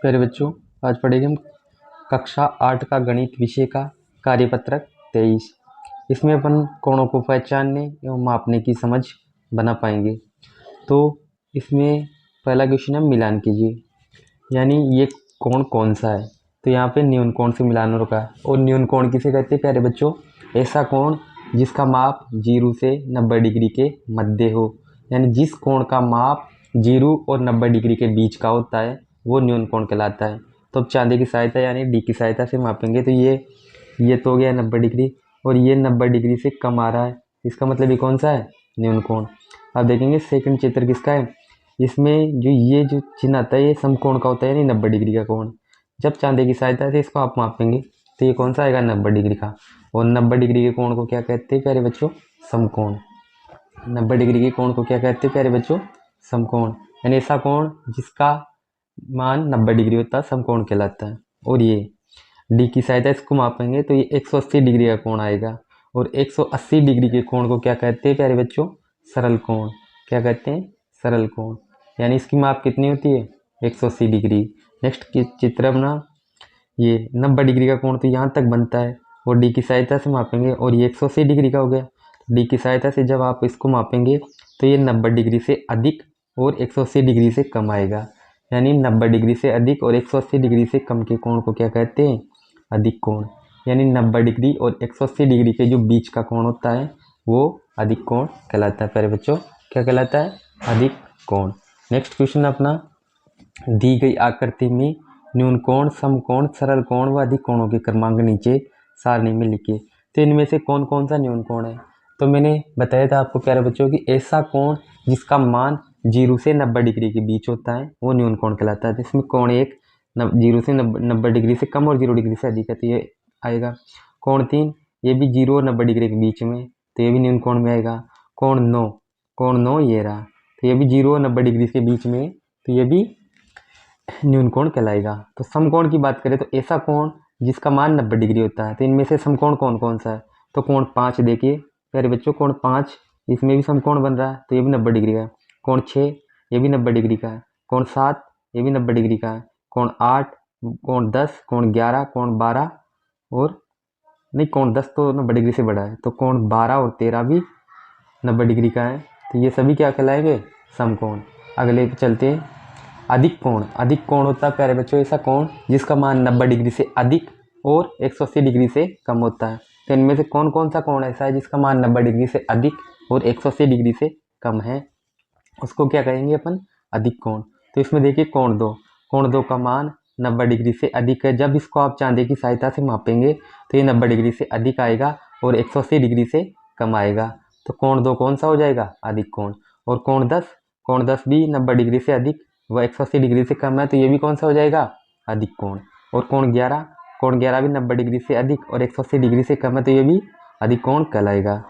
प्यारे बच्चों, आज पढ़ेंगे हम कक्षा 8 का गणित विषय का कार्यपत्रक 23। इसमें अपन कोणों को पहचानने एवं मापने की समझ बना पाएंगे। तो इसमें पहला क्वेश्चन है मिलान कीजिए, यानी ये कोण कौन सा है। तो यहाँ पे न्यून कोण से मिलान हो रखा है। और न्यून कोण किसे कहते हैं प्यारे बच्चों? ऐसा कोण जिसका माप 0 से 90 डिग्री के मध्य हो, यानी जिस कोण का माप 0 और 90 डिग्री के बीच का होता है वो न्यून कोण कहलाता है। तो अब चांदी की सहायता यानी डी की सहायता से मापेंगे। तो ये तो हो गया 90 डिग्री, और ये 90 डिग्री से कम आ रहा है, इसका मतलब ये कौन सा है? न्यून कोण। अब देखेंगे सेकंड चित्र किसका है। इसमें जो चिन्ह आता है ये समकोण का होता है, यानी 90 डिग्री का कोण। जब चांदी की सहायता से इसको आप मापेंगे तो ये कौन सा आएगा? 90 डिग्री का। और 90 डिग्री के कोण को क्या कहते हैं प्यारे बच्चों? समकोण। 90 डिग्री के कोण को क्या कहते हैं प्यारे बच्चों? समकोण। यानी ऐसा कोण जिसका मान 90 डिग्री होता है समकोण कहलाता है। और ये डी की सहायता इसको मापेंगे तो ये 180 डिग्री का कोण आएगा। और 180 डिग्री के कोण को क्या कहते हैं प्यारे बच्चों? सरल कोण। क्या कहते हैं? सरल कोण। यानी इसकी माप कितनी होती है? 180 डिग्री। नेक्स्ट चित्र अपना ये 90 डिग्री का कोण तो यहाँ तक बनता है, और डी की सहायता से मापेंगे और ये 180 डिग्री का हो गया। डी की सहायता से जब आप इसको मापेंगे तो ये 90 डिग्री से अधिक और 180 डिग्री से कम आएगा। यानी 90 डिग्री से अधिक और 180 डिग्री से कम के कोण को क्या कहते हैं? अधिक कोण। यानी 90 डिग्री और 180 डिग्री के जो बीच का कोण होता है वो अधिक कोण कहलाता है प्यारे बच्चों। क्या कहलाता है? अधिक कोण। नेक्स्ट क्वेश्चन अपना, दी गई आकृति में न्यून कोण, समकोण, सरल कोण व अधिक कोणों के क्रमांक नीचे सारणी में लिखे। तो इनमें से कौन कौन सा न्यून कोण है? तो मैंने बताया था आपको प्यारे बच्चों कि ऐसा कोण जिसका मान 0 से 90 डिग्री के बीच होता है वो न्यून कोण कहलाता है। इसमें कोण एक 0 से 90 डिग्री से कम और 0 डिग्री से अधिक है तो ये आएगा। कोण 3 ये भी 0 और 90 डिग्री के बीच में, तो ये भी न्यून कोण में आएगा। कोण 9 ये रहा, तो ये भी 0 और 90 डिग्री के बीच में, तो ये भी न्यून कोण कहलाएगा। तो समकोण की बात करें तो ऐसा कोण जिसका मान 90 डिग्री होता है। तो इनमें से समकोण कौन कौन सा है? तो कोण 5 देखिए प्यारे बच्चों, कोण 5 इसमें भी समकोण बन रहा है तो ये भी 90 डिग्री का है। कोण 6 ये भी 90 डिग्री का है। कोण 7 ये भी 90 डिग्री का है। कोण 8, कोण 10, कोण 11, कोण 12 और नहीं, कोण 10 तो 90 डिग्री से बड़ा है, तो कोण 12 और 13 भी 90 डिग्री का है। तो ये सभी क्या कहलाएंगे? समकोण। अगले पे चलते हैं। अधिक कोण। अधिक कोण होता है प्यारे बच्चों ऐसा कोण जिसका मान 90 डिग्री से अधिक और 180 डिग्री से कम होता है। तो इनमें से कौन कौन सा कोण ऐसा है जिसका मान 90 डिग्री से अधिक और 180 डिग्री से कम है? उसको क्या कहेंगे अपन? अधिक कोण। तो इसमें देखिए कोण 2। कोण 2 का मान 90 डिग्री से अधिक है। जब इसको आप चांदी की सहायता से मापेंगे तो ये 90 डिग्री से अधिक आएगा और 180 डिग्री से कम आएगा। तो कोण 2 कौन सा हो जाएगा? अधिक कोण। और कोण 10 भी 90 डिग्री से अधिक व 180 डिग्री से कम है, तो ये भी कौन सा हो जाएगा? अधिक कोण। और कोण 11 भी 90 डिग्री से अधिक और 180 डिग्री से कम है, तो ये भी अधिक कोण कहलाएगा।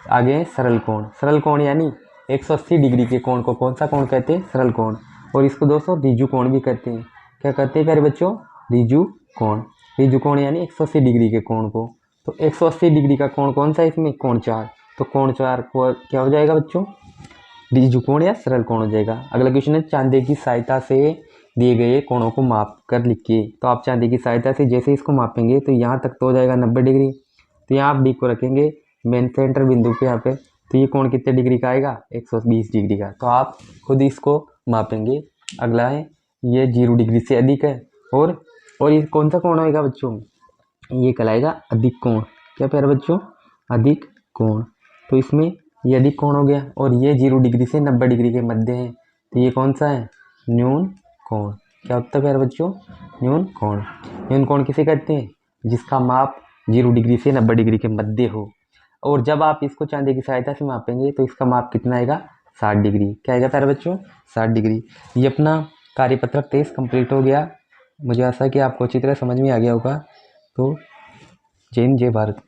आगे सरल कोण। सरल कोण यानी 180 डिग्री के कोण को कौन सा कोण कहते हैं? सरल कोण। और इसको दोस्तों रिजु कोण भी कहते हैं। क्या कहते हैं प्यारे बच्चों? रिजु कोण। रिजु कोण यानी 180 डिग्री के कोण को। तो 180 डिग्री का कोण कौन सा है इसमें? कोण 4। तो कोण 4 को क्या हो जाएगा बच्चों? रिजु कोण या सरल कोण हो जाएगा। अगला क्वेश्चन है, चांदी की सहायता से दिए गए कोणों को माप कर लिखिए। तो आप चांदी की सहायता से जैसे इसको मापेंगे तो यहाँ तक तो हो जाएगा 90 डिग्री। तो यहाँ आप डी को रखेंगे मेन सेंटर बिंदु पे यहाँ पे, तो ये कोण कितने डिग्री का आएगा? 120 डिग्री का। तो आप खुद इसको मापेंगे। अगला है ये 0 डिग्री से अधिक है, और ये कौन सा कोण होगा बच्चों? ये कहलाएगा अधिक कोण। क्या प्यारे बच्चों? अधिक कोण। तो इसमें ये अधिक कोण हो गया, और ये 0 डिग्री से 90 डिग्री के मध्य है, तो ये कौन सा है? न्यून कोण। क्या होता है प्यारे बच्चों? न्यून कोण। न्यून कोण किसे कहते हैं? जिसका माप 0 डिग्री से 90 डिग्री के मध्य हो। और जब आप इसको चांदी की सहायता से मापेंगे तो इसका माप कितना आएगा? 60 डिग्री। क्या आएगा प्यारे बच्चों? 60 डिग्री। ये अपना कार्यपत्रक 23 कंप्लीट हो गया। मुझे आशा है कि आपको अच्छी तरह समझ में आ गया होगा। तो जय हिंद, जय भारत।